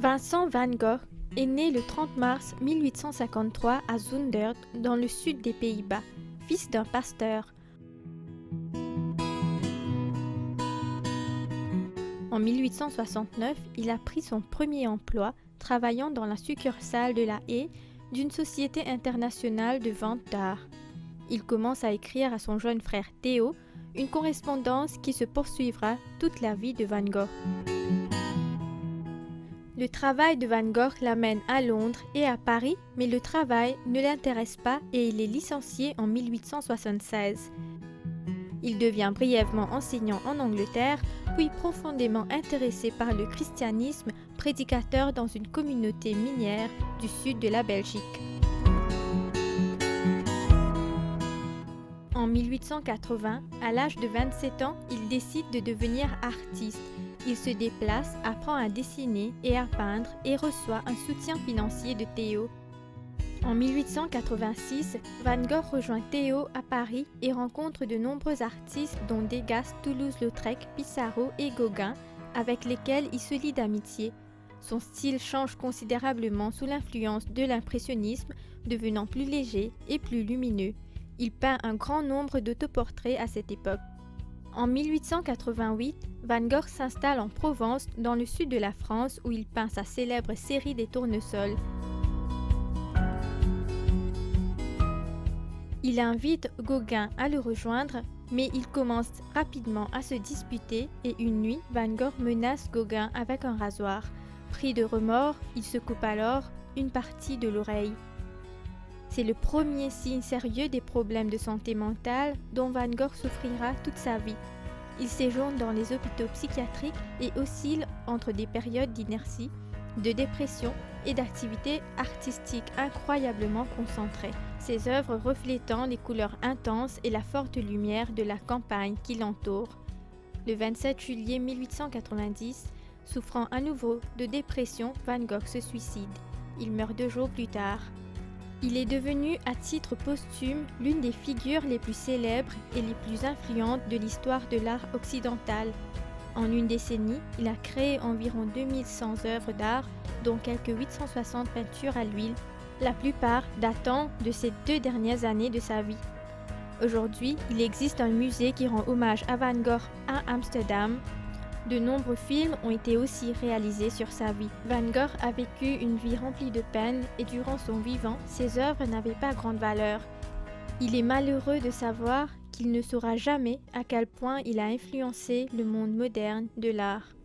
Vincent van Gogh est né le 30 mars 1853 à Zundert, dans le sud des Pays-Bas, fils d'un pasteur. En 1869, il a pris son premier emploi travaillant dans la succursale de La Haye d'une société internationale de vente d'art. Il commence à écrire à son jeune frère Theo, une correspondance qui se poursuivra toute la vie de Van Gogh. Le travail de Van Gogh l'amène à Londres et à Paris, mais le travail ne l'intéresse pas et il est licencié en 1876. Il devient brièvement enseignant en Angleterre, puis profondément intéressé par le christianisme, prédicateur dans une communauté minière du sud de la Belgique. En 1880, à l'âge de 27 ans, il décide de devenir artiste. Il se déplace, apprend à dessiner et à peindre et reçoit un soutien financier de Theo. En 1886, Van Gogh rejoint Theo à Paris et rencontre de nombreux artistes dont Degas, Toulouse-Lautrec, Pissarro et Gauguin, avec lesquels il se lie d'amitié. Son style change considérablement sous l'influence de l'impressionnisme, devenant plus léger et plus lumineux. Il peint un grand nombre d'autoportraits à cette époque. En 1888, Van Gogh s'installe en Provence, dans le sud de la France, où il peint sa célèbre série des tournesols. Il invite Gauguin à le rejoindre, mais il commence rapidement à se disputer et une nuit, Van Gogh menace Gauguin avec un rasoir. Pris de remords, il se coupe alors une partie de l'oreille. C'est le premier signe sérieux des problèmes de santé mentale dont Van Gogh souffrira toute sa vie. Il séjourne dans les hôpitaux psychiatriques et oscille entre des périodes d'inertie, de dépression et d'activité artistique incroyablement concentrée, ses œuvres reflétant les couleurs intenses et la forte lumière de la campagne qui l'entoure. Le 27 juillet 1890, souffrant à nouveau de dépression, Van Gogh se suicide. Il meurt 2 jours plus tard. Il est devenu à titre posthume l'une des figures les plus célèbres et les plus influentes de l'histoire de l'art occidental. En une décennie, il a créé environ 2100 œuvres d'art, dont quelques 860 peintures à l'huile, la plupart datant de ces 2 dernières années de sa vie. Aujourd'hui, il existe un musée qui rend hommage à Van Gogh à Amsterdam. De nombreux films ont été aussi réalisés sur sa vie. Van Gogh a vécu une vie remplie de peine et durant son vivant, ses œuvres n'avaient pas grande valeur. Il est malheureux de savoir qu'il ne saura jamais à quel point il a influencé le monde moderne de l'art.